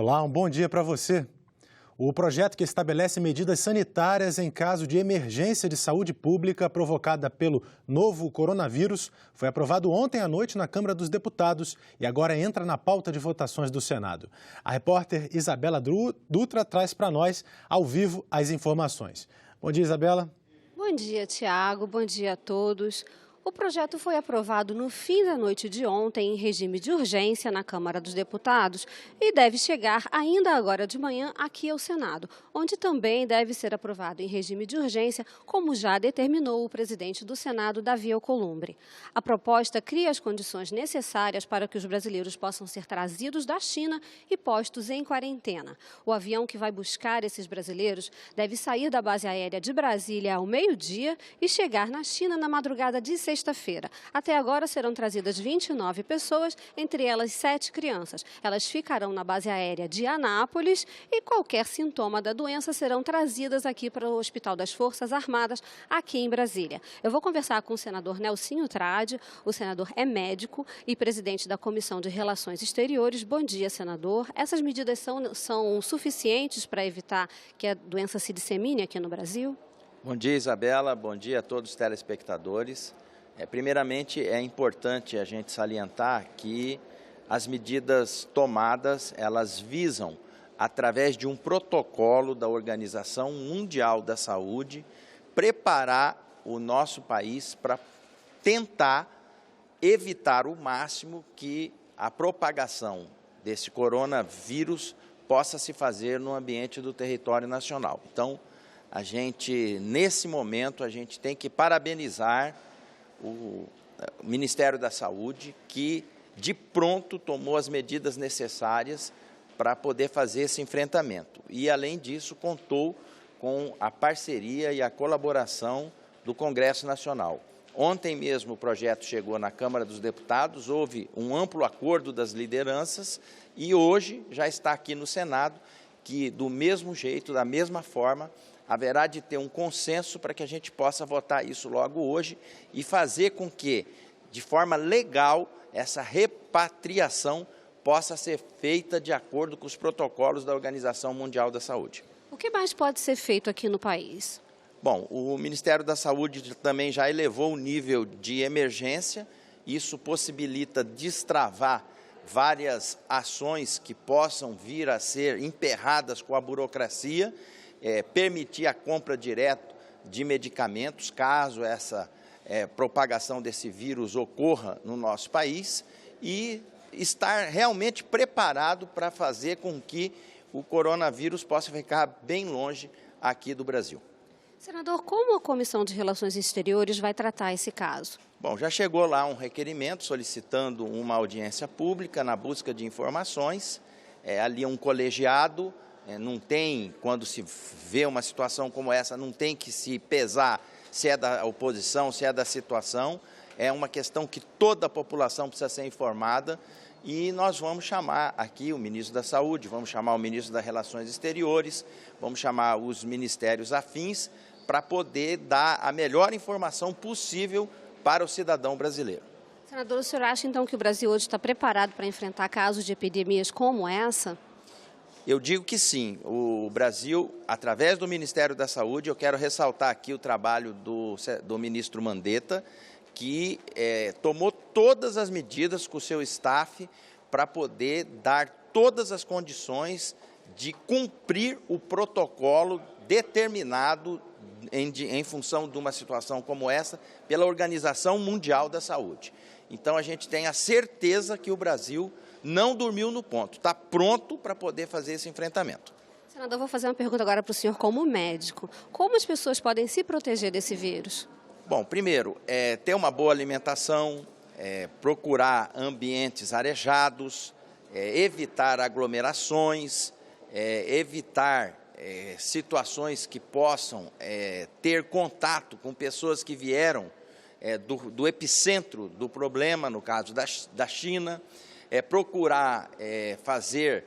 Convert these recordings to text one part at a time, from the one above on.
Olá, um bom dia para você. O projeto que estabelece medidas sanitárias em caso de emergência de saúde pública provocada pelo novo coronavírus foi aprovado ontem à noite na Câmara dos Deputados e agora entra na pauta de votações do Senado. A repórter Isabela Dutra traz para nós, ao vivo, as informações. Bom dia, Isabela. Bom dia, Tiago. Bom dia a todos. O projeto foi aprovado no fim da noite de ontem em regime de urgência na Câmara dos Deputados e deve chegar ainda agora de manhã aqui ao Senado, onde também deve ser aprovado em regime de urgência, como já determinou o presidente do Senado, Davi Alcolumbre. A proposta cria as condições necessárias para que os brasileiros possam ser trazidos da China e postos em quarentena. O avião que vai buscar esses brasileiros deve sair da base aérea de Brasília ao meio-dia e chegar na China na madrugada de sexta-feira. Até agora serão trazidas 29 pessoas, entre elas 7 crianças. Elas ficarão na base aérea de Anápolis e qualquer sintoma da doença serão trazidas aqui para o Hospital das Forças Armadas, aqui em Brasília. Eu vou conversar com o senador Nelsinho Trade. O senador é médico e presidente da Comissão de Relações Exteriores. Bom dia, senador. Essas medidas são suficientes para evitar que a doença se dissemine aqui no Brasil? Bom dia, Isabela. Bom dia a todos os telespectadores. Primeiramente, é importante a gente salientar que as medidas tomadas, elas visam, através de um protocolo da Organização Mundial da Saúde, preparar o nosso país para tentar evitar o máximo que a propagação desse coronavírus possa se fazer no ambiente do território nacional. Então, nesse momento, a gente tem que parabenizar o Ministério da Saúde, que de pronto tomou as medidas necessárias para poder fazer esse enfrentamento. E, além disso, contou com a parceria e a colaboração do Congresso Nacional. Ontem mesmo o projeto chegou na Câmara dos Deputados, houve um amplo acordo das lideranças e hoje já está aqui no Senado, que do mesmo jeito, da mesma forma, haverá de ter um consenso para que a gente possa votar isso logo hoje e fazer com que, de forma legal, essa repatriação possa ser feita de acordo com os protocolos da Organização Mundial da Saúde. O que mais pode ser feito aqui no país? Bom, o Ministério da Saúde também já elevou o nível de emergência. Isso possibilita destravar várias ações que possam vir a ser emperradas com a burocracia, permitir a compra direta de medicamentos, caso essa propagação desse vírus ocorra no nosso país, e estar realmente preparado para fazer com que o coronavírus possa ficar bem longe aqui do Brasil. Senador, como a Comissão de Relações Exteriores vai tratar esse caso? Bom, já chegou lá um requerimento solicitando uma audiência pública na busca de informações. Ali um colegiado, não tem, quando se vê uma situação como essa, não tem que se pesar se é da oposição, se é da situação. É uma questão que toda a população precisa ser informada e nós vamos chamar aqui o ministro da Saúde, vamos chamar o ministro das Relações Exteriores, vamos chamar os ministérios afins para poder dar a melhor informação possível para o cidadão brasileiro. Senador, o senhor acha então que o Brasil hoje está preparado para enfrentar casos de epidemias como essa? Eu digo que sim. O Brasil, através do Ministério da Saúde, eu quero ressaltar aqui o trabalho do ministro Mandetta, que tomou todas as medidas com o seu staff para poder dar todas as condições de cumprir o protocolo determinado em função de uma situação como essa pela Organização Mundial da Saúde. Então, a gente tem a certeza que o Brasil não dormiu no ponto, está pronto para poder fazer esse enfrentamento. Senador, vou fazer uma pergunta agora para o senhor como médico. Como as pessoas podem se proteger desse vírus? Bom, primeiro, ter uma boa alimentação, procurar ambientes arejados, evitar aglomerações, evitar situações que possam ter contato com pessoas que vieram do epicentro do problema, no caso da China, procurar fazer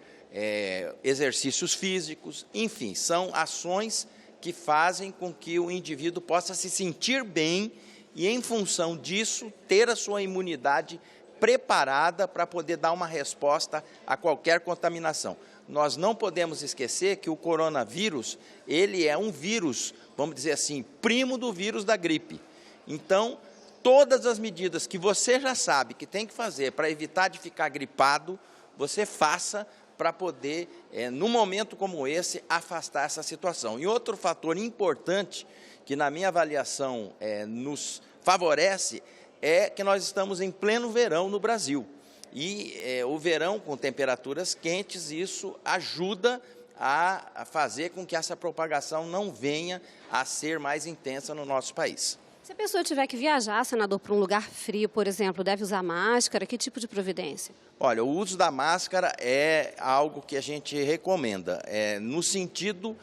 exercícios físicos, enfim, são ações que fazem com que o indivíduo possa se sentir bem e, em função disso, ter a sua imunidade preparada para poder dar uma resposta a qualquer contaminação. nós não podemos esquecer que o coronavírus, ele é um vírus, vamos dizer assim, primo do vírus da gripe. Então, todas as medidas que você já sabe que tem que fazer para evitar de ficar gripado, você faça para poder, num momento como esse, afastar essa situação. E outro fator importante, que na minha avaliação nos favorece, é que nós estamos em pleno verão no Brasil. E o verão com temperaturas quentes, isso ajuda a fazer com que essa propagação não venha a ser mais intensa no nosso país. Se a pessoa tiver que viajar, senador, para um lugar frio, por exemplo, deve usar máscara? Que tipo de providência? Olha, o uso da máscara é algo que a gente recomenda, no sentido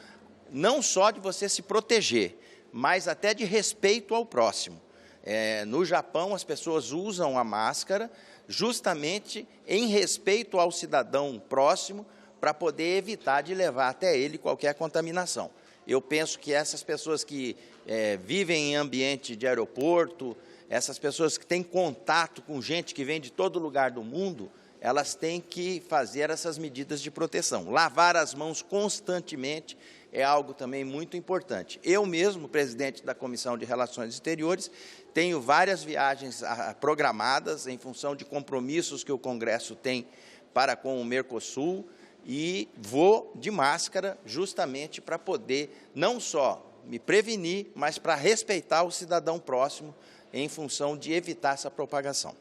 não só de você se proteger, mas até de respeito ao próximo. No Japão, as pessoas usam a máscara justamente em respeito ao cidadão próximo para poder evitar de levar até ele qualquer contaminação. Eu penso que essas pessoas que vivem em ambiente de aeroporto, essas pessoas que têm contato com gente que vem de todo lugar do mundo, elas têm que fazer essas medidas de proteção. Lavar as mãos constantemente é algo também muito importante. Eu mesmo, presidente da Comissão de Relações Exteriores, tenho várias viagens programadas em função de compromissos que o Congresso tem para com o Mercosul e vou de máscara justamente para poder não só me prevenir, mas para respeitar o cidadão próximo em função de evitar essa propagação.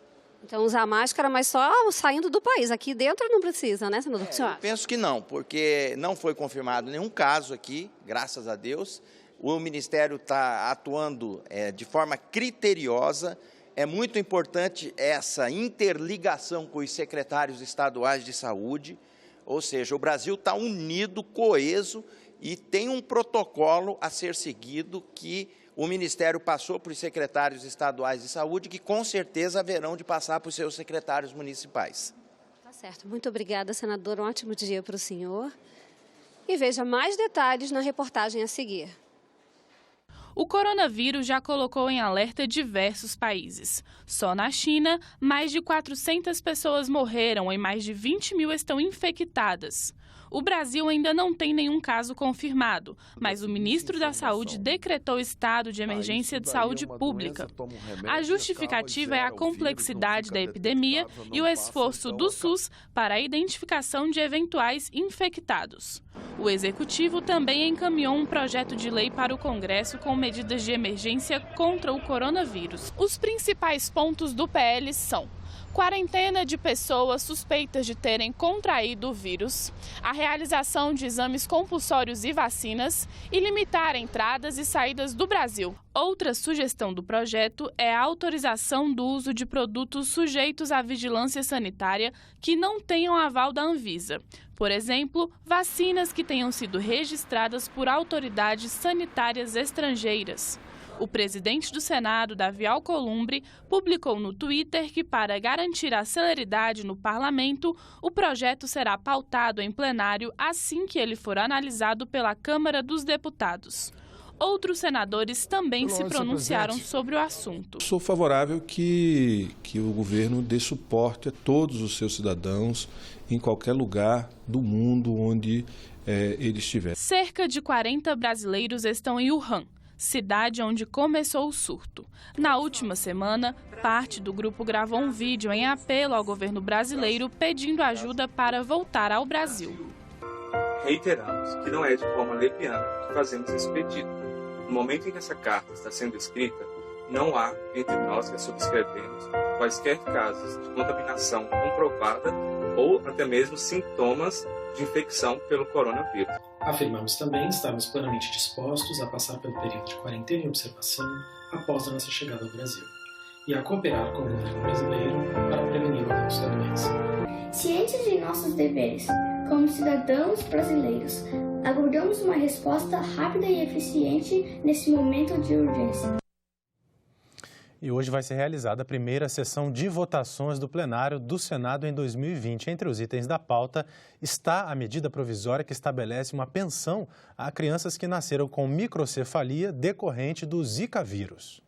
Então, usar máscara, mas só saindo do país. Aqui dentro não precisa, né, senador? Eu penso que não, porque não foi confirmado nenhum caso aqui, graças a Deus. O Ministério está atuando de forma criteriosa. É muito importante essa interligação com os secretários estaduais de saúde, ou seja, o Brasil está unido, coeso, e tem um protocolo a ser seguido que o Ministério passou para os secretários estaduais de saúde, que com certeza haverão de passar para os seus secretários municipais. Tá certo. Muito obrigada, senador. Um ótimo dia para o senhor. E veja mais detalhes na reportagem a seguir. O coronavírus já colocou em alerta diversos países. Só na China, mais de 400 pessoas morreram e mais de 20 mil estão infectadas. O Brasil ainda não tem nenhum caso confirmado, mas o ministro da Saúde decretou estado de emergência de saúde pública. A justificativa é a complexidade da epidemia e o esforço do SUS para a identificação de eventuais infectados. O Executivo também encaminhou um projeto de lei para o Congresso com medidas de emergência contra o coronavírus. Os principais pontos do PL são: quarentena de pessoas suspeitas de terem contraído o vírus, a realização de exames compulsórios e vacinas e limitar entradas e saídas do Brasil. Outra sugestão do projeto é a autorização do uso de produtos sujeitos à vigilância sanitária que não tenham aval da Anvisa. Por exemplo, vacinas que tenham sido registradas por autoridades sanitárias estrangeiras. O presidente do Senado, Davi Alcolumbre, publicou no Twitter que, para garantir a celeridade no parlamento, o projeto será pautado em plenário assim que ele for analisado pela Câmara dos Deputados. Outros senadores também se pronunciaram sobre o assunto. Sou favorável que o governo dê suporte a todos os seus cidadãos em qualquer lugar do mundo onde ele estiver. Cerca de 40 brasileiros estão em Wuhan, cidade onde começou o surto. Na última semana, parte do grupo gravou um vídeo em apelo ao governo brasileiro pedindo ajuda para voltar ao Brasil. Reiteramos que não é de forma leviana que fazemos esse pedido. No momento em que essa carta está sendo escrita, não há, entre nós que a subscrevemos, quaisquer casos de contaminação comprovada ou até mesmo sintomas de infecção pelo coronavírus. Afirmamos também estarmos plenamente dispostos a passar pelo período de quarentena e observação após a nossa chegada ao Brasil e a cooperar com o governo brasileiro para prevenir o avanço da doença. Cientes de nossos deveres, como cidadãos brasileiros, aguardamos uma resposta rápida e eficiente nesse momento de urgência. E hoje vai ser realizada a primeira sessão de votações do plenário do Senado em 2020. Entre os itens da pauta está a medida provisória que estabelece uma pensão a crianças que nasceram com microcefalia decorrente do Zika vírus.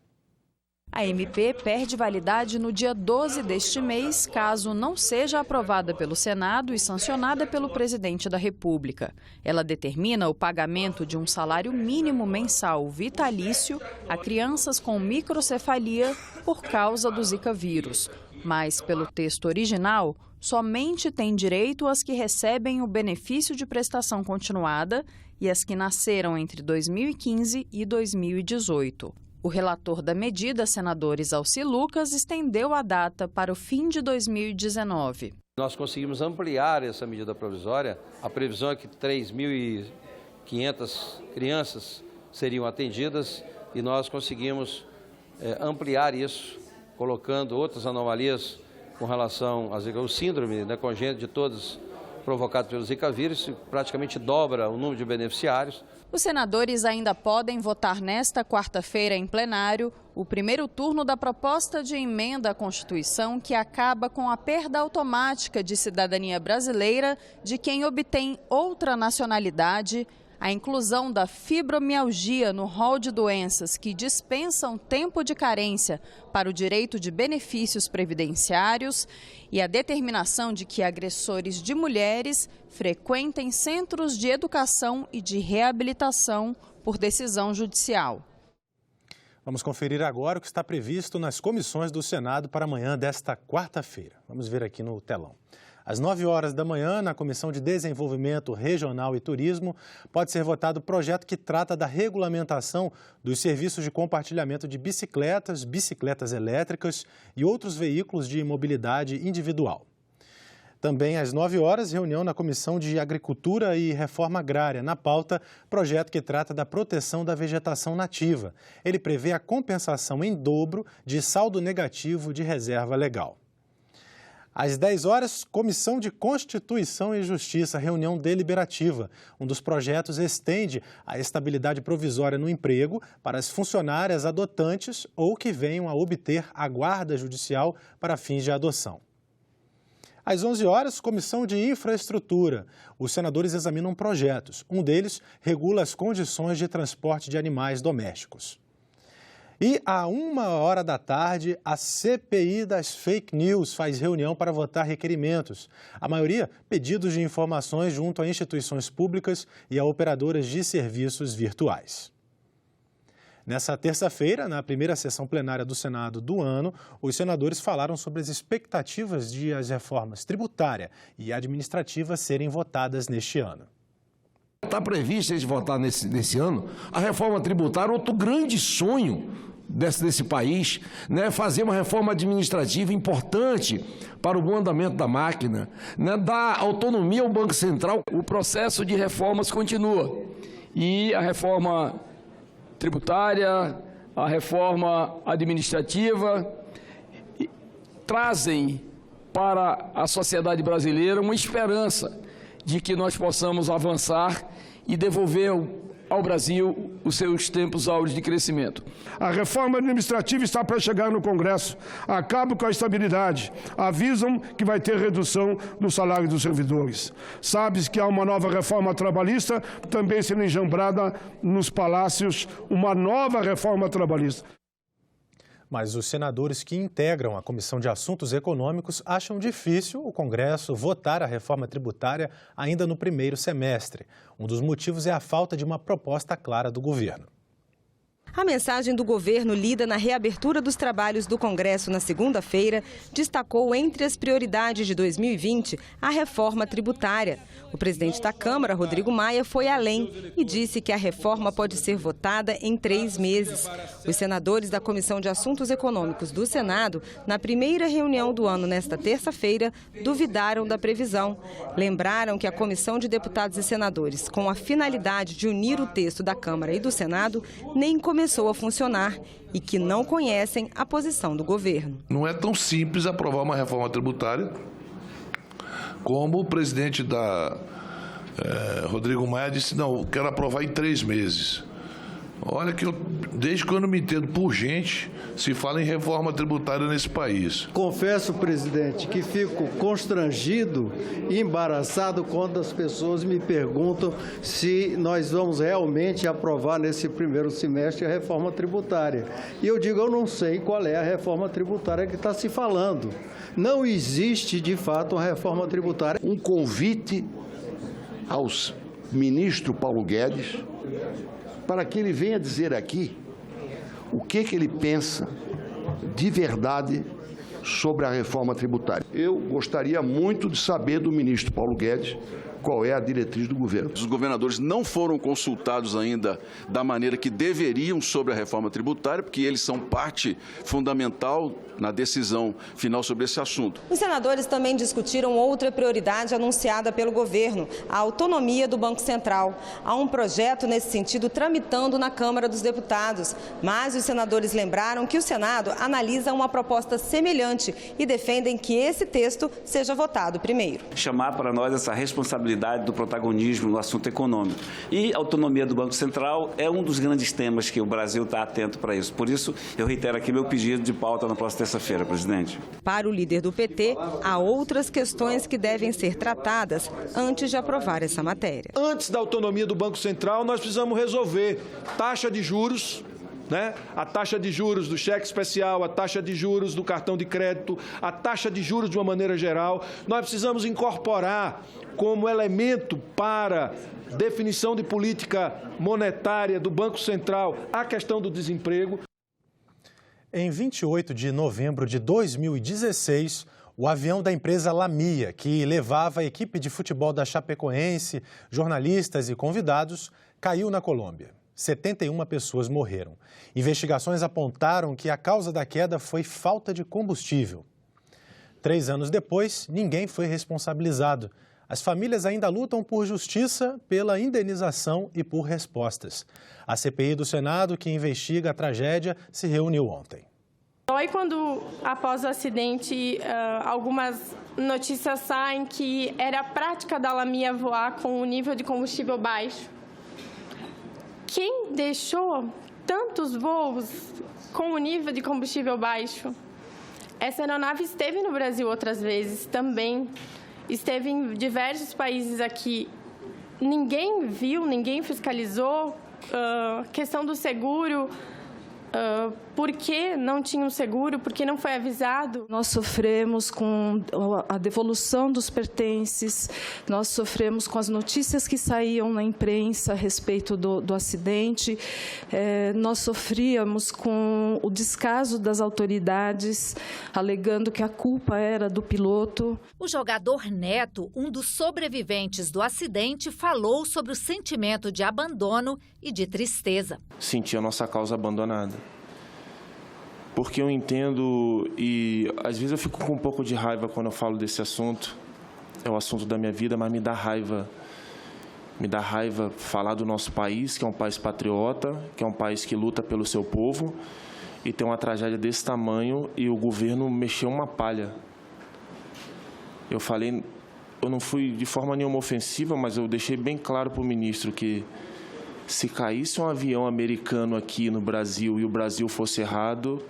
A MP perde validade no dia 12 deste mês, caso não seja aprovada pelo Senado e sancionada pelo presidente da República. Ela determina o pagamento de um salário mínimo mensal vitalício a crianças com microcefalia por causa do Zika vírus. Mas, pelo texto original, somente tem direito as que recebem o benefício de prestação continuada e as que nasceram entre 2015 e 2018. O relator da medida, senador Isalci Lucas, estendeu a data para o fim de 2019. Nós conseguimos ampliar essa medida provisória. A previsão é que 3.500 crianças seriam atendidas e nós conseguimos ampliar isso, colocando outras anomalias com relação à Zika, o síndrome congênito de todos provocado pelo Zika vírus, praticamente dobra o número de beneficiários. Os senadores ainda podem votar nesta quarta-feira em plenário o primeiro turno da proposta de emenda à Constituição que acaba com a perda automática de cidadania brasileira de quem obtém outra nacionalidade, a inclusão da fibromialgia no rol de doenças que dispensam tempo de carência para o direito de benefícios previdenciários e a determinação de que agressores de mulheres frequentem centros de educação e de reabilitação por decisão judicial. Vamos conferir agora o que está previsto nas comissões do Senado para amanhã desta quarta-feira. Vamos ver aqui no telão. Às 9 horas da manhã, na Comissão de Desenvolvimento Regional e Turismo, pode ser votado o projeto que trata da regulamentação dos serviços de compartilhamento de bicicletas, bicicletas elétricas e outros veículos de mobilidade individual. Também às 9 horas, reunião na Comissão de Agricultura e Reforma Agrária. Na pauta, projeto que trata da proteção da vegetação nativa. Ele prevê a compensação em dobro de saldo negativo de reserva legal. Às 10 horas, Comissão de Constituição e Justiça, reunião deliberativa. Um dos projetos estende a estabilidade provisória no emprego para as funcionárias adotantes ou que venham a obter a guarda judicial para fins de adoção. Às 11 horas, Comissão de Infraestrutura. Os senadores examinam projetos. Um deles regula as condições de transporte de animais domésticos. E à 1h da tarde, a CPI das fake news faz reunião para votar requerimentos. A maioria, pedidos de informações junto a instituições públicas e a operadoras de serviços virtuais. Nessa terça-feira, na primeira sessão plenária do Senado do ano, os senadores falaram sobre as expectativas de as reformas tributária e administrativa serem votadas neste ano. Está previsto eles votar nesse ano a reforma tributária, outro grande sonho desse país, né? Fazer uma reforma administrativa importante para o bom andamento da máquina, né? Dar autonomia ao Banco Central. O processo de reformas continua e a reforma tributária, a reforma administrativa trazem para a sociedade brasileira uma esperança de que nós possamos avançar e devolver ao Brasil os seus tempos áureos de crescimento. A reforma administrativa está para chegar no Congresso. Acaba com a estabilidade. Avisam que vai ter redução do salário dos servidores. Sabe-se que há uma nova reforma trabalhista, também sendo enjambrada nos palácios, uma nova reforma trabalhista. Mas os senadores que integram a Comissão de Assuntos Econômicos acham difícil o Congresso votar a reforma tributária ainda no primeiro semestre. Um dos motivos é a falta de uma proposta clara do governo. A mensagem do governo lida na reabertura dos trabalhos do Congresso na segunda-feira destacou entre as prioridades de 2020 a reforma tributária. O presidente da Câmara, Rodrigo Maia, foi além e disse que a reforma pode ser votada em 3 meses. Os senadores da Comissão de Assuntos Econômicos do Senado, na primeira reunião do ano nesta terça-feira, duvidaram da previsão. Lembraram que a Comissão de Deputados e Senadores, com a finalidade de unir o texto da Câmara e do Senado, nem começou a funcionar e que não conhecem a posição do governo. Não é tão simples aprovar uma reforma tributária como o presidente Rodrigo Maia disse, não, quero aprovar em 3 meses. Olha que desde quando me entendo por gente, se fala em reforma tributária nesse país. Confesso, presidente, que fico constrangido e embaraçado quando as pessoas me perguntam se nós vamos realmente aprovar nesse primeiro semestre a reforma tributária. E eu digo, eu não sei qual é a reforma tributária que está se falando. Não existe, de fato, uma reforma tributária. Um convite ao ministro Paulo Guedes para que ele venha dizer aqui o que ele pensa de verdade sobre a reforma tributária. Eu gostaria muito de saber do ministro Paulo Guedes qual é a diretriz do governo. Os governadores não foram consultados ainda da maneira que deveriam sobre a reforma tributária, porque eles são parte fundamental na decisão final sobre esse assunto. Os senadores também discutiram outra prioridade anunciada pelo governo, a autonomia do Banco Central. Há um projeto nesse sentido tramitando na Câmara dos Deputados, mas os senadores lembraram que o Senado analisa uma proposta semelhante e defendem que esse texto seja votado primeiro. Chamar para nós essa responsabilidade do protagonismo no assunto econômico. E a autonomia do Banco Central é um dos grandes temas que o Brasil está atento para isso. Por isso, eu reitero aqui meu pedido de pauta na próxima terça-feira, presidente. Para o líder do PT, há outras questões que devem ser tratadas antes de aprovar essa matéria. Antes da autonomia do Banco Central, nós precisamos resolver taxa de juros, a taxa de juros do cheque especial, a taxa de juros do cartão de crédito, a taxa de juros de uma maneira geral. Nós precisamos incorporar como elemento para definição de política monetária do Banco Central a questão do desemprego. Em 28 de novembro de 2016, o avião da empresa Lamia, que levava a equipe de futebol da Chapecoense, jornalistas e convidados, caiu na Colômbia. 71 pessoas morreram. Investigações apontaram que a causa da queda foi falta de combustível. 3 anos depois, ninguém foi responsabilizado. As famílias ainda lutam por justiça, pela indenização e por respostas. A CPI do Senado, que investiga a tragédia, se reuniu ontem. Dói quando, após o acidente, algumas notícias saem que era prática da Lamia voar com o nível de combustível baixo. Quem deixou tantos voos com o nível de combustível baixo? Essa aeronave esteve no Brasil outras vezes também. Esteve em diversos países aqui. Ninguém viu, ninguém fiscalizou. Questão do seguro. Por que não tinha um seguro? Por que não foi avisado? Nós sofremos com a devolução dos pertences, nós sofremos com as notícias que saíam na imprensa a respeito do acidente, nós sofríamos com o descaso das autoridades, alegando que a culpa era do piloto. O jogador Neto, um dos sobreviventes do acidente, falou sobre o sentimento de abandono e de tristeza. Senti a nossa causa abandonada. Porque eu entendo e às vezes eu fico com um pouco de raiva quando eu falo desse assunto. É o assunto da minha vida, mas me dá raiva. Me dá raiva falar do nosso país, que é um país patriota, que é um país que luta pelo seu povo, e tem uma tragédia desse tamanho e o governo mexeu uma palha. Eu falei, eu não fui de forma nenhuma ofensiva, mas eu deixei bem claro para o ministro que se caísse um avião americano aqui no Brasil e o Brasil fosse errado,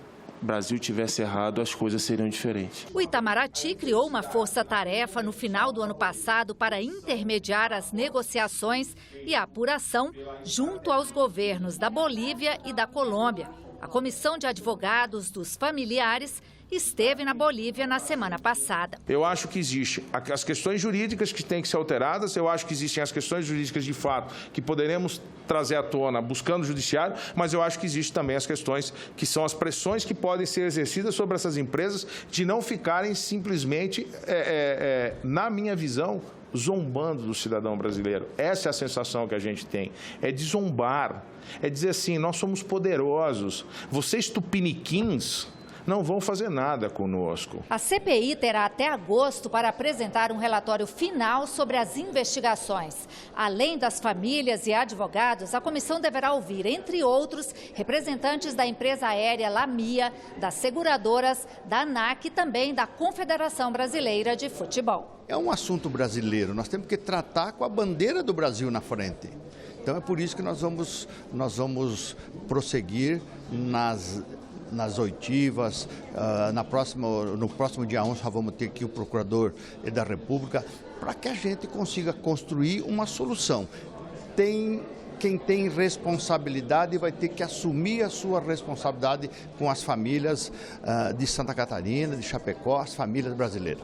o Brasil tivesse errado, as coisas seriam diferentes. O Itamaraty criou uma força-tarefa no final do ano passado para intermediar as negociações e a apuração junto aos governos da Bolívia e da Colômbia. A comissão de advogados dos familiares esteve na Bolívia na semana passada. Eu acho que existem as questões jurídicas que têm que ser alteradas, eu acho que existem as questões jurídicas de fato que poderemos trazer à tona buscando o judiciário, mas eu acho que existem também as questões que são as pressões que podem ser exercidas sobre essas empresas de não ficarem simplesmente, na minha visão, zombando do cidadão brasileiro. Essa é a sensação que a gente tem, é de zombar, é dizer assim, nós somos poderosos, vocês tupiniquins não vão fazer nada conosco. A CPI terá até agosto para apresentar um relatório final sobre as investigações. Além das famílias e advogados, a comissão deverá ouvir, entre outros, representantes da empresa aérea Lamia, das seguradoras, da ANAC e também da Confederação Brasileira de Futebol. É um assunto brasileiro, nós temos que tratar com a bandeira do Brasil na frente. Então é por isso que nós vamos prosseguir nas oitivas. No próximo dia 11 nós vamos ter aqui o Procurador da República para que a gente consiga construir uma solução. Quem tem responsabilidade vai ter que assumir a sua responsabilidade com as famílias de Santa Catarina, de Chapecó, as famílias brasileiras.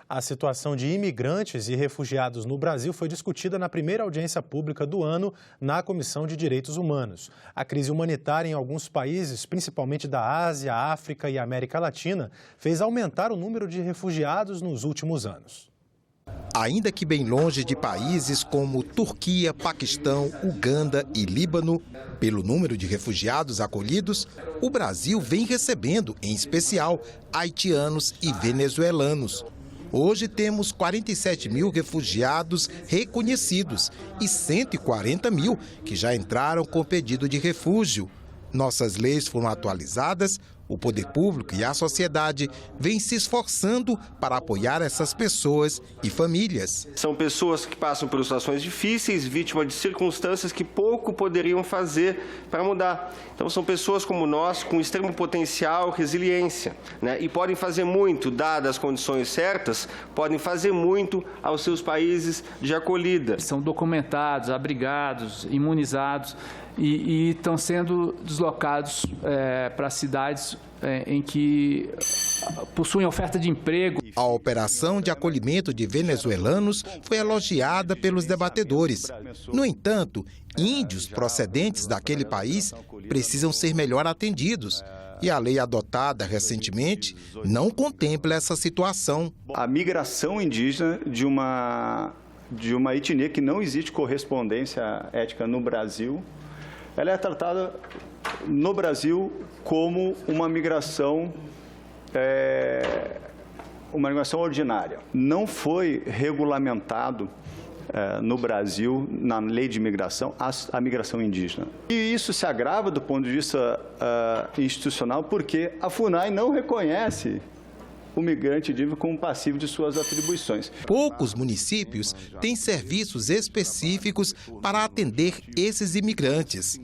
A situação de imigrantes e refugiados no Brasil foi discutida na primeira audiência pública do ano na Comissão de Direitos Humanos. A crise humanitária em alguns países, principalmente da Ásia, África e América Latina, fez aumentar o número de refugiados nos últimos anos. Ainda que bem longe de países como Turquia, Paquistão, Uganda e Líbano, pelo número de refugiados acolhidos, o Brasil vem recebendo, em especial, haitianos e venezuelanos. Hoje temos 47 mil refugiados reconhecidos e 140 mil que já entraram com pedido de refúgio. Nossas leis foram atualizadas, o poder público e a sociedade vêm se esforçando para apoiar essas pessoas e famílias. São pessoas que passam por situações difíceis, vítimas de circunstâncias que pouco poderiam fazer para mudar. Então são pessoas como nós, com extremo potencial, resiliência, né? E podem fazer muito, dadas as condições certas, podem fazer muito aos seus países de acolhida. São documentados, abrigados, imunizados e estão sendo deslocados para cidades em que possuem oferta de emprego. A operação de acolhimento de venezuelanos foi elogiada pelos debatedores. No entanto, índios procedentes daquele país precisam ser melhor atendidos. E a lei adotada recentemente não contempla essa situação. A migração indígena de uma etnia que não existe correspondência étnica no Brasil, ela é tratada no Brasil como uma migração ordinária. Não foi regulamentado no Brasil, na lei de imigração, a migração indígena. E isso se agrava do ponto de vista institucional porque a FUNAI não reconhece o migrante indígena como passivo de suas atribuições. Poucos municípios têm serviços específicos para atender esses imigrantes.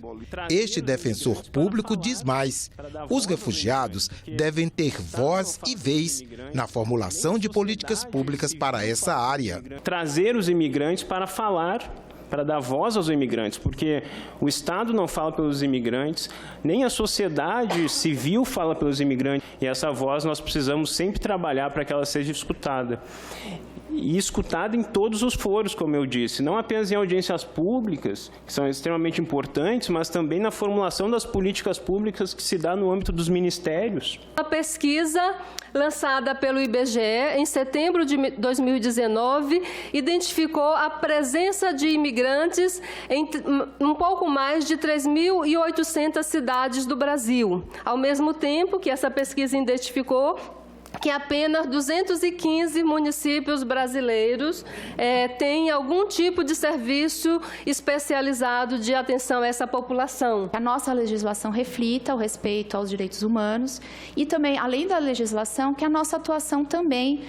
Este defensor público diz mais: os refugiados devem ter voz e vez na formulação de políticas públicas para essa área. Trazer os imigrantes para falar, para dar voz aos imigrantes, porque o Estado não fala pelos imigrantes, nem a sociedade civil fala pelos imigrantes. E essa voz nós precisamos sempre trabalhar para que ela seja escutada. E escutada em todos os foros, como eu disse, não apenas em audiências públicas, que são extremamente importantes, mas também na formulação das políticas públicas que se dá no âmbito dos ministérios. A pesquisa lançada pelo IBGE em setembro de 2019 identificou a presença de imigrantes em um pouco mais de 3.800 cidades do Brasil. Ao mesmo tempo que essa pesquisa identificou que apenas 215 municípios brasileiros têm algum tipo de serviço especializado de atenção a essa população. A nossa legislação reflita o respeito aos direitos humanos e também, além da legislação, que a nossa atuação também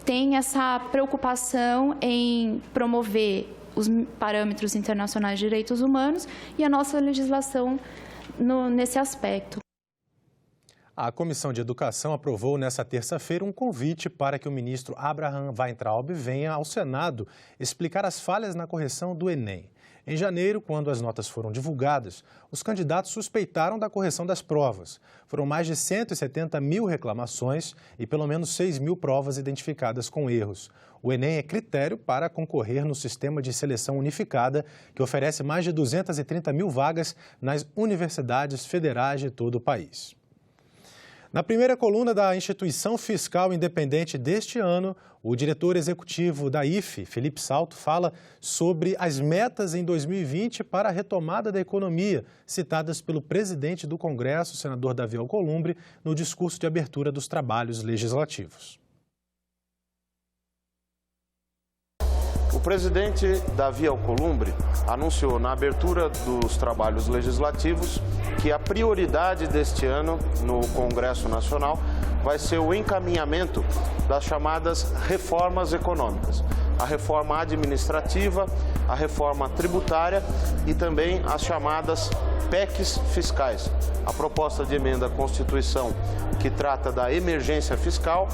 tem essa preocupação em promover os parâmetros internacionais de direitos humanos e a nossa legislação nesse aspecto. A Comissão de Educação aprovou nesta terça-feira um convite para que o ministro Abraham Weintraub venha ao Senado explicar as falhas na correção do Enem. Em janeiro, quando as notas foram divulgadas, os candidatos suspeitaram da correção das provas. Foram mais de 170 mil reclamações e pelo menos 6 mil provas identificadas com erros. O Enem é critério para concorrer no sistema de seleção unificada, que oferece mais de 230 mil vagas nas universidades federais de todo o país. Na primeira coluna da Instituição Fiscal Independente deste ano, o diretor executivo da IFE, Felipe Salto, fala sobre as metas em 2020 para a retomada da economia, citadas pelo presidente do Congresso, senador Davi Alcolumbre, no discurso de abertura dos trabalhos legislativos. O presidente Davi Alcolumbre anunciou na abertura dos trabalhos legislativos que a prioridade deste ano no Congresso Nacional vai ser o encaminhamento das chamadas reformas econômicas. a reforma administrativa, a reforma tributária e também as chamadas PECs fiscais. A proposta de emenda à Constituição que trata da emergência fiscal,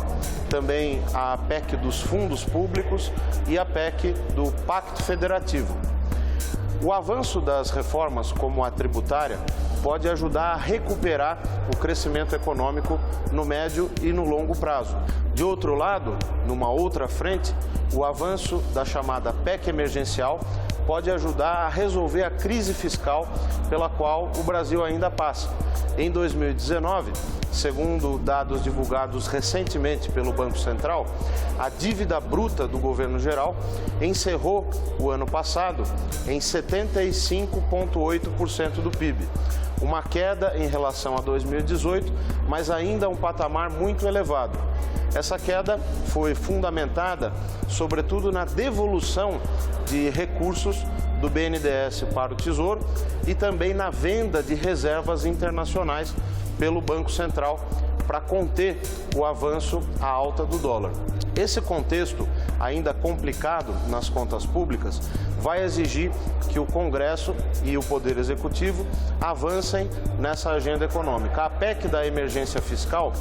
também a PEC dos fundos públicos e a PEC do Pacto Federativo. O avanço das reformas, como a tributária, pode ajudar a recuperar o crescimento econômico no médio e no longo prazo. De outro lado, numa outra frente, o avanço da chamada PEC emergencial pode ajudar a resolver a crise fiscal pela qual o Brasil ainda passa. Em 2019, segundo dados divulgados recentemente pelo Banco Central, a dívida bruta do governo geral encerrou o ano passado em 75,8% do PIB. Uma queda em relação a 2018, mas ainda um patamar muito elevado. Essa queda foi fundamentada, sobretudo, na devolução de recursos do BNDES para o Tesouro e também na venda de reservas internacionais pelo Banco Central para conter o avanço à alta do dólar. Esse contexto, ainda complicado nas contas públicas, vai exigir que o Congresso e o Poder Executivo avancem nessa agenda econômica. A PEC da emergência fiscal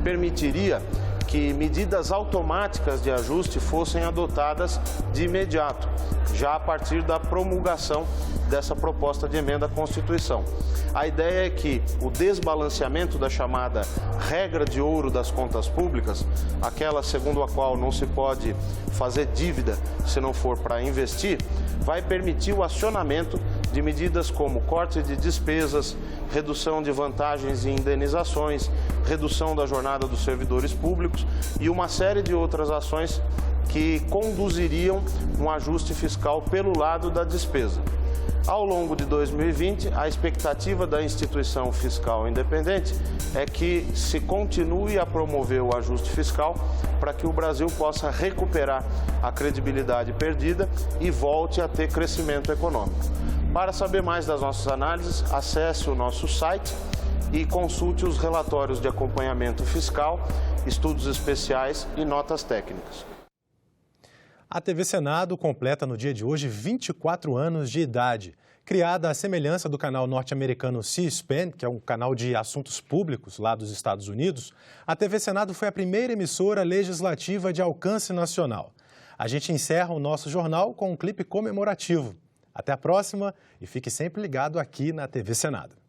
permitiria que medidas automáticas de ajuste fossem adotadas de imediato, já a partir da promulgação dessa proposta de emenda à Constituição. A ideia é que o desbalanceamento da chamada regra de ouro das contas públicas, aquela segundo a qual não se pode fazer dívida se não for para investir, vai permitir o acionamento de medidas como corte de despesas, redução de vantagens e indenizações, redução da jornada dos servidores públicos e uma série de outras ações que conduziriam um ajuste fiscal pelo lado da despesa. Ao longo de 2020, a expectativa da instituição fiscal independente é que se continue a promover o ajuste fiscal para que o Brasil possa recuperar a credibilidade perdida e volte a ter crescimento econômico. Para saber mais das nossas análises, acesse o nosso site e consulte os relatórios de acompanhamento fiscal, estudos especiais e notas técnicas. A TV Senado completa no dia de hoje 24 anos de idade. Criada à semelhança do canal norte-americano C-SPAN, que é um canal de assuntos públicos lá dos Estados Unidos, a TV Senado foi a primeira emissora legislativa de alcance nacional. A gente encerra o nosso jornal com um clipe comemorativo. Até a próxima e fique sempre ligado aqui na TV Senado.